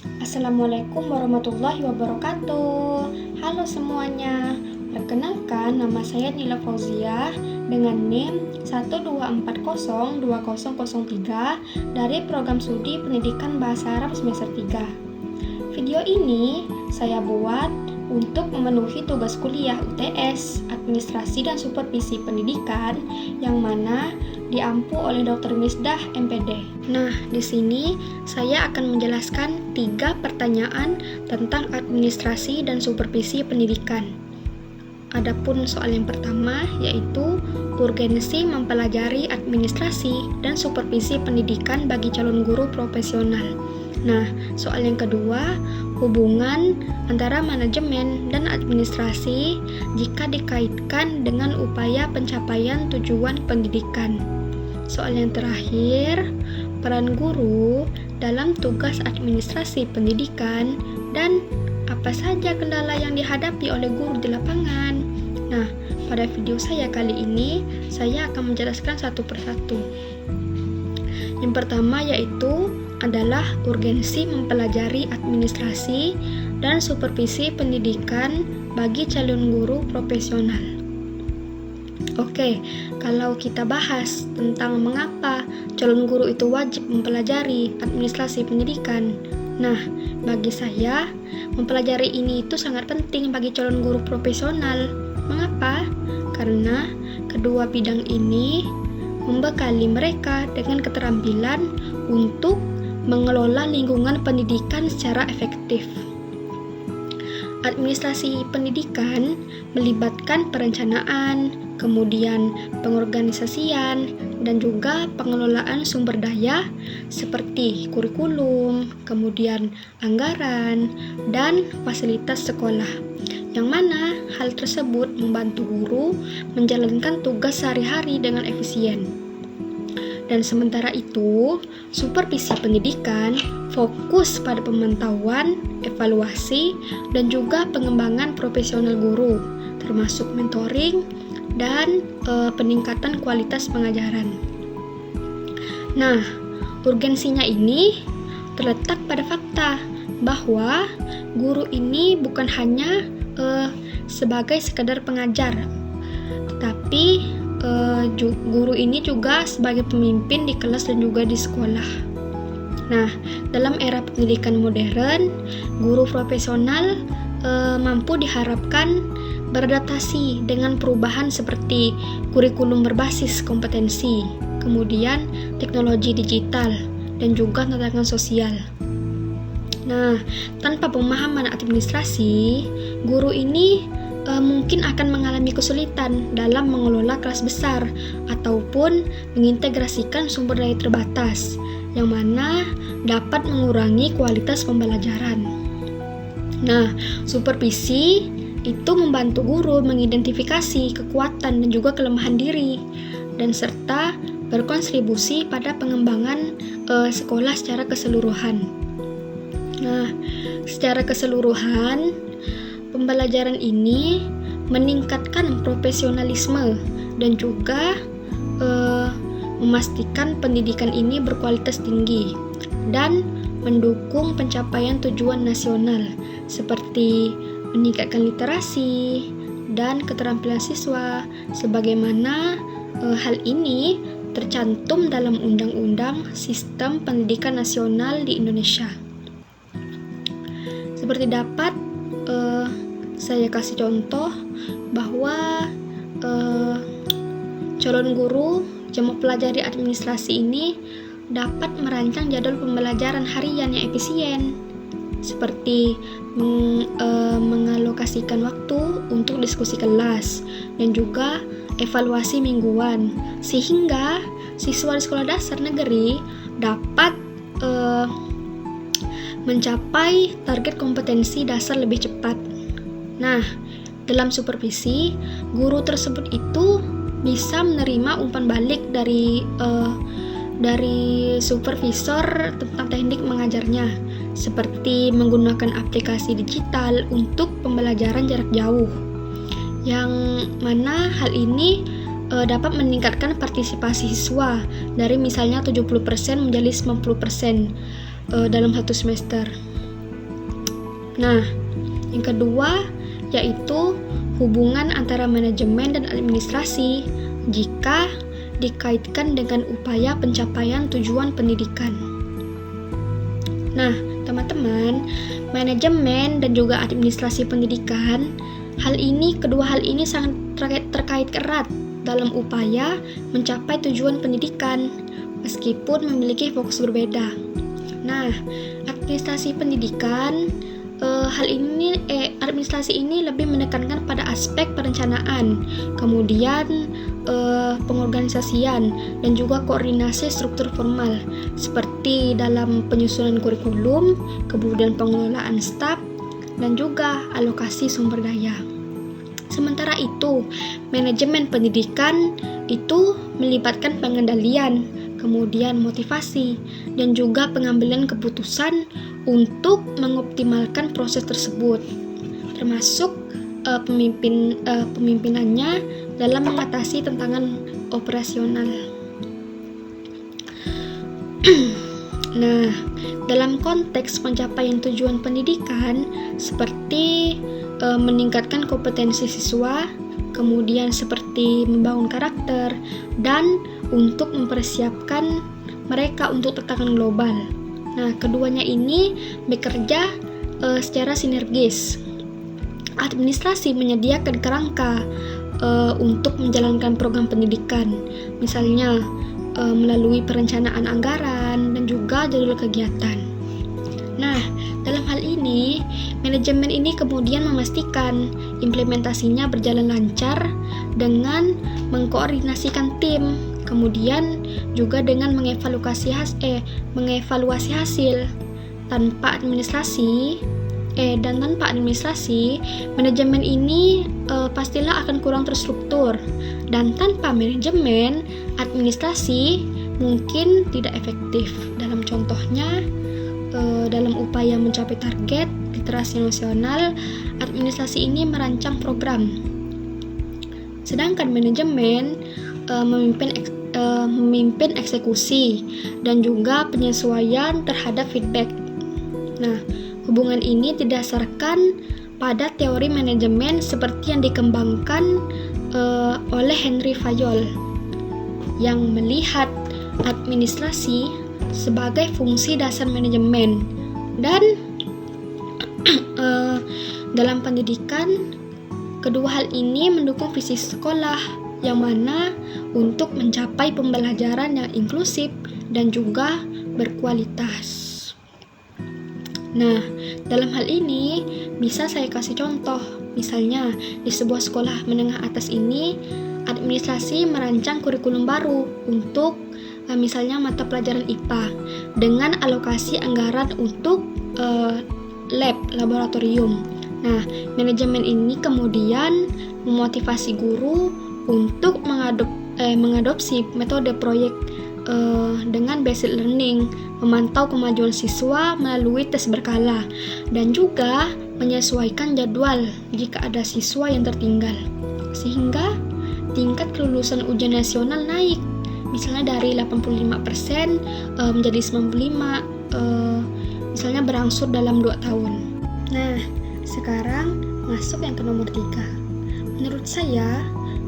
Assalamualaikum warahmatullahi wabarakatuh. Halo semuanya. Perkenalkan, nama saya Nila Fauziah dengan NIM 124020003 dari Program Studi Pendidikan Bahasa Arab semester 3. Video ini saya buat untuk memenuhi tugas kuliah UTS, Administrasi dan Supervisi Pendidikan yang mana diampu oleh Dr. Misdah MPD. Nah, di sini saya akan menjelaskan 3 pertanyaan tentang administrasi dan supervisi pendidikan. Adapun soal yang pertama yaitu urgensi mempelajari administrasi dan supervisi pendidikan bagi calon guru profesional. Nah, soal yang kedua, hubungan antara manajemen dan administrasi jika dikaitkan dengan upaya pencapaian tujuan pendidikan. Soal yang terakhir, peran guru dalam tugas administrasi pendidikan dan apa saja kendala yang dihadapi oleh guru di lapangan. Nah, pada video saya kali ini, saya akan menjelaskan satu persatu. Yang pertama yaitu adalah urgensi mempelajari administrasi dan supervisi pendidikan bagi calon guru profesional. Oke, kalau kita bahas tentang mengapa calon guru itu wajib mempelajari administrasi pendidikan. Nah, bagi saya, mempelajari ini itu sangat penting bagi calon guru profesional. Mengapa? Karena kedua bidang ini membekali mereka dengan keterampilan untuk mengelola lingkungan pendidikan secara efektif. Administrasi pendidikan melibatkan perencanaan, kemudian pengorganisasian, dan juga pengelolaan sumber daya seperti kurikulum, kemudian anggaran, dan fasilitas sekolah. Yang mana hal tersebut membantu guru menjalankan tugas sehari-hari dengan efisien. Dan sementara itu, supervisi pendidikan fokus pada pemantauan, evaluasi, dan juga pengembangan profesional guru, termasuk mentoring dan peningkatan kualitas pengajaran. Nah, urgensinya ini terletak pada fakta bahwa guru ini bukan hanya sebagai sekadar pengajar, tetapi guru ini juga sebagai pemimpin di kelas dan juga di sekolah. Nah, dalam era pendidikan modern, guru profesional mampu diharapkan beradaptasi dengan perubahan seperti kurikulum berbasis kompetensi, kemudian teknologi digital, dan juga tantangan sosial. Nah, tanpa pemahaman administrasi, guru ini mungkin akan mengalami kesulitan dalam mengelola kelas besar ataupun mengintegrasikan sumber daya terbatas, yang mana dapat mengurangi kualitas pembelajaran. Nah, supervisi itu membantu guru mengidentifikasi kekuatan dan juga kelemahan diri, dan serta berkontribusi pada pengembangan sekolah secara keseluruhan. Nah, secara keseluruhan, pembelajaran ini meningkatkan profesionalisme dan juga memastikan pendidikan ini berkualitas tinggi dan mendukung pencapaian tujuan nasional seperti meningkatkan literasi dan keterampilan siswa, sebagaimana hal ini tercantum dalam Undang-Undang Sistem Pendidikan Nasional di Indonesia. Seperti dapat saya kasih contoh bahwa calon guru yang mempelajari administrasi ini dapat merancang jadwal pembelajaran harian yang efisien, seperti mengalokasikan waktu untuk diskusi kelas dan juga evaluasi mingguan, sehingga siswa di sekolah dasar negeri dapat mencapai target kompetensi dasar lebih cepat. Nah, dalam supervisi, guru tersebut itu bisa menerima umpan balik dari supervisor tentang teknik mengajarnya, seperti menggunakan aplikasi digital untuk pembelajaran jarak jauh, yang mana hal ini dapat meningkatkan partisipasi siswa dari misalnya 70% menjadi 90% dalam satu semester. Nah, yang kedua yaitu hubungan antara manajemen dan administrasi jika dikaitkan dengan upaya pencapaian tujuan pendidikan. Nah, teman-teman, manajemen dan juga administrasi pendidikan, kedua hal ini sangat terkait erat dalam upaya mencapai tujuan pendidikan, meskipun memiliki fokus berbeda. Nah, administrasi pendidikan, administrasi ini lebih menekankan pada aspek perencanaan, kemudian pengorganisasian, dan juga koordinasi struktur formal, seperti dalam penyusunan kurikulum, kemudian pengelolaan staf, dan juga alokasi sumber daya. Sementara itu, manajemen pendidikan itu melibatkan pengendalian, kemudian motivasi, dan juga pengambilan keputusan untuk mengoptimalkan proses tersebut, termasuk pemimpinannya dalam mengatasi tantangan operasional. Nah, dalam konteks pencapaian tujuan pendidikan seperti meningkatkan kompetensi siswa, kemudian seperti membangun karakter, dan untuk mempersiapkan mereka untuk tantangan global. Nah, keduanya ini bekerja secara sinergis. Administrasi menyediakan kerangka untuk menjalankan program pendidikan, misalnya melalui perencanaan anggaran dan juga jadwal kegiatan. Nah, dalam hal ini, manajemen ini kemudian memastikan implementasinya berjalan lancar dengan mengkoordinasikan tim, kemudian juga dengan mengevaluasi hasil. Tanpa administrasi, manajemen ini pastilah akan kurang terstruktur, dan tanpa manajemen, administrasi mungkin tidak efektif. Dalam contohnya, dalam upaya mencapai target literasi nasional, administrasi ini merancang program, sedangkan manajemen memimpin eksekusi dan juga penyesuaian terhadap feedback. Nah, hubungan ini didasarkan pada teori manajemen seperti yang dikembangkan oleh Henry Fayol, yang melihat administrasi sebagai fungsi dasar manajemen. Dan dalam pendidikan, kedua hal ini mendukung visi sekolah, yang mana untuk mencapai pembelajaran yang inklusif dan juga berkualitas. Nah, dalam hal ini bisa saya kasih contoh. Misalnya, di sebuah sekolah menengah atas ini, administrasi merancang kurikulum baru untuk misalnya mata pelajaran IPA dengan alokasi anggaran untuk laboratorium. Nah, manajemen ini kemudian memotivasi guru untuk mengadopsi metode proyek dengan basic learning, memantau kemajuan siswa melalui tes berkala, dan juga menyesuaikan jadwal jika ada siswa yang tertinggal, sehingga tingkat kelulusan ujian nasional naik, misalnya dari 85% menjadi 95%, misalnya berangsur dalam 2 tahun. Nah, sekarang masuk yang ke nomor 3. Menurut saya,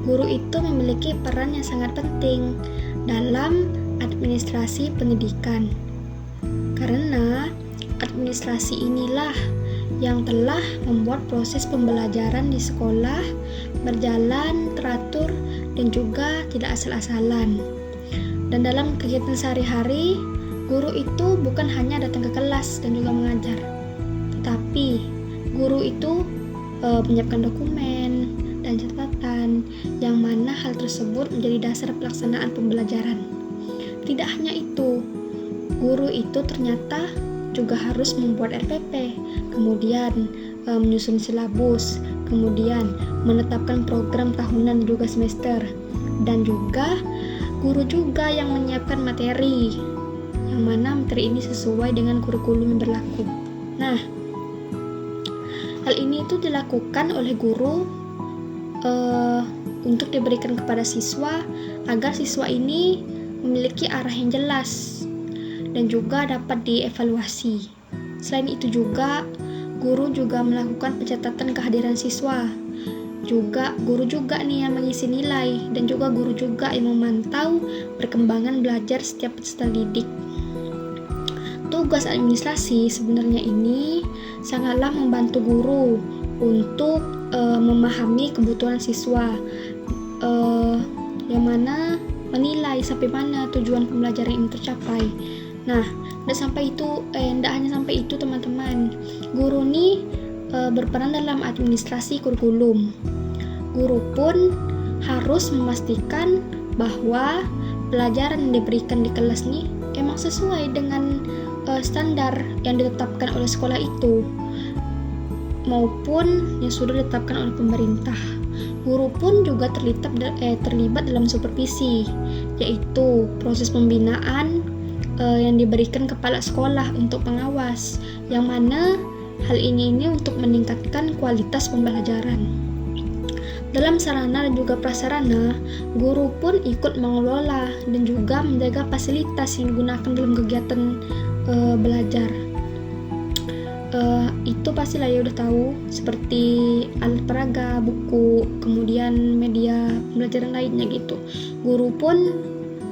guru itu memiliki peran yang sangat penting dalam administrasi pendidikan, karena administrasi inilah yang telah membuat proses pembelajaran di sekolah berjalan teratur dan juga tidak asal-asalan. Dan dalam kegiatan sehari-hari, guru itu bukan hanya datang ke kelas dan juga mengajar, tetapi guru itu menyiapkan dokumen dan catatan, yang mana hal tersebut menjadi dasar pelaksanaan pembelajaran. Tidak hanya itu, guru itu ternyata juga harus membuat RPP, kemudian menyusun silabus, kemudian menetapkan program tahunan juga semester, dan juga guru juga yang menyiapkan materi, yang mana materi ini sesuai dengan kurikulum yang berlaku. Nah, hal ini itu dilakukan oleh guru untuk diberikan kepada siswa agar siswa ini memiliki arah yang jelas dan juga dapat dievaluasi. Selain itu juga, guru juga melakukan pencatatan kehadiran siswa. Guru juga nih yang mengisi nilai, dan juga guru juga yang memantau perkembangan belajar setiap peserta didik. Tugas administrasi sebenarnya ini sangatlah membantu guru untuk memahami kebutuhan siswa, yang mana menilai sampai mana tujuan pembelajaran ini tercapai. Nah, tidak hanya sampai itu teman-teman. Guru nih berperan dalam administrasi kurikulum. Guru pun harus memastikan bahwa pelajaran yang diberikan di kelas nih emang sesuai dengan standar yang ditetapkan oleh sekolah itu maupun yang sudah ditetapkan oleh pemerintah. Guru pun juga terlibat dalam supervisi, yaitu proses pembinaan yang diberikan kepala sekolah untuk pengawas, yang mana hal ini untuk meningkatkan kualitas pembelajaran. Dalam sarana dan juga prasarana, guru pun ikut mengelola dan juga menjaga fasilitas yang digunakan dalam kegiatan belajar. Itu pastilah ya udah tahu, seperti alat peraga, buku, kemudian media pembelajaran lainnya gitu. Guru pun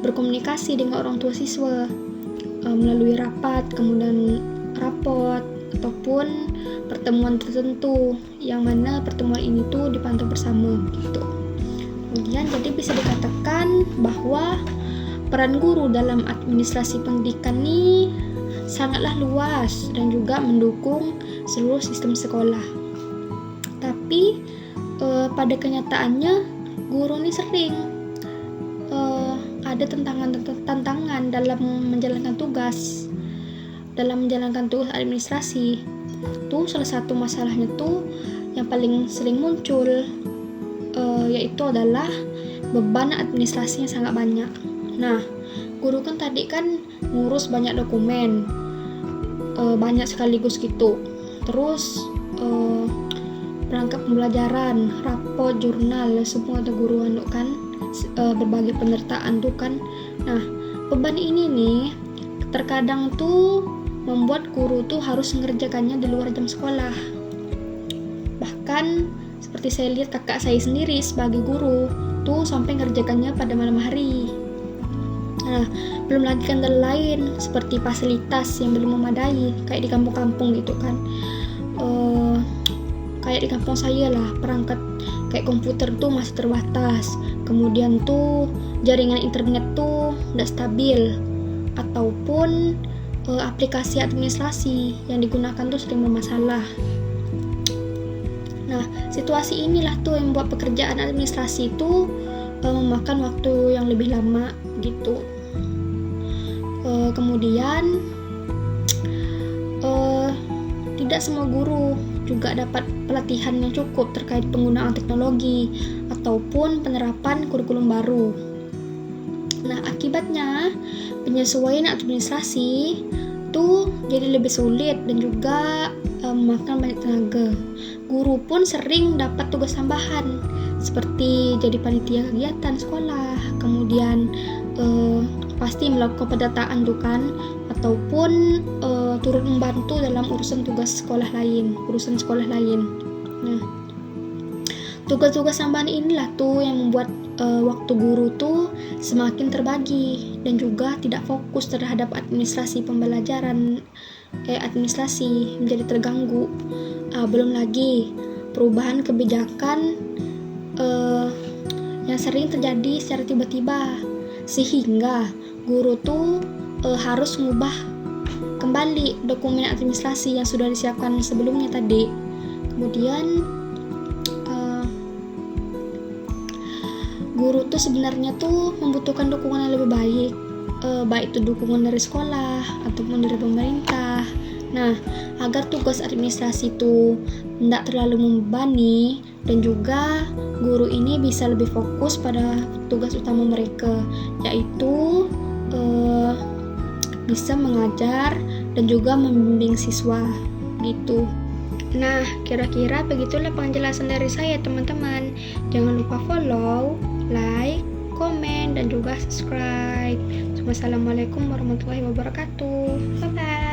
berkomunikasi dengan orang tua siswa melalui rapat, kemudian rapot, ataupun pertemuan tertentu, yang mana pertemuan ini tuh dipantau bersama gitu. Kemudian jadi bisa dikatakan bahwa peran guru dalam administrasi pendidikan ini sangatlah luas dan juga mendukung seluruh sistem sekolah. Tapi pada kenyataannya guru ini sering ada tantangan dalam menjalankan tugas administrasi. Tuh salah satu masalahnya tuh yang paling sering muncul yaitu adalah beban administrasi yang sangat banyak. Nah, guru kan tadi kan ngurus banyak dokumen, banyak sekaligus gitu. Terus perangkat pembelajaran, rapot, jurnal, semua ada guru kan, berbagai penyertaan tuh kan. Nah, beban ini nih terkadang tuh membuat guru tuh harus mengerjakannya di luar jam sekolah. Bahkan seperti saya lihat kakak saya sendiri sebagai guru tuh sampai ngerjakannya pada malam hari. Nah, belum lagi kendala lain seperti fasilitas yang belum memadai kayak di kampung-kampung gitu kan. Kayak di kampung saya lah, perangkat kayak komputer tuh masih terbatas. Kemudian tuh jaringan internet tuh nggak stabil, ataupun aplikasi administrasi yang digunakan tuh sering bermasalah. Nah, situasi inilah tuh yang membuat pekerjaan administrasi itu memakan waktu yang lebih lama gitu. Kemudian tidak semua guru juga dapat pelatihan yang cukup terkait penggunaan teknologi ataupun penerapan kurikulum baru. Nah, akibatnya penyesuaian administrasi tuh jadi lebih sulit dan juga memakan banyak tenaga. Guru pun sering dapat tugas tambahan seperti jadi panitia kegiatan sekolah, kemudian pasti melakukan pendataan tuh kan, ataupun turut membantu dalam urusan sekolah lain. Nah, tugas-tugas tambahan inilah tuh yang membuat waktu guru tuh semakin terbagi dan juga tidak fokus terhadap administrasi pembelajaran. Administrasi menjadi terganggu. Belum lagi perubahan kebijakan yang sering terjadi secara tiba-tiba, sehingga guru tuh harus mengubah kembali dokumen administrasi yang sudah disiapkan sebelumnya tadi. Kemudian guru tuh sebenarnya tuh membutuhkan dukungan yang lebih baik, baik itu dukungan dari sekolah ataupun dari pemerintah. Nah, agar tugas administrasi itu tidak terlalu membebani dan juga guru ini bisa lebih fokus pada tugas utama mereka, yaitu bisa mengajar dan juga membimbing siswa gitu. Nah, kira-kira begitulah penjelasan dari saya teman-teman. Jangan lupa follow, like, komen, dan juga subscribe. Wassalamualaikum warahmatullahi wabarakatuh. Bye-bye.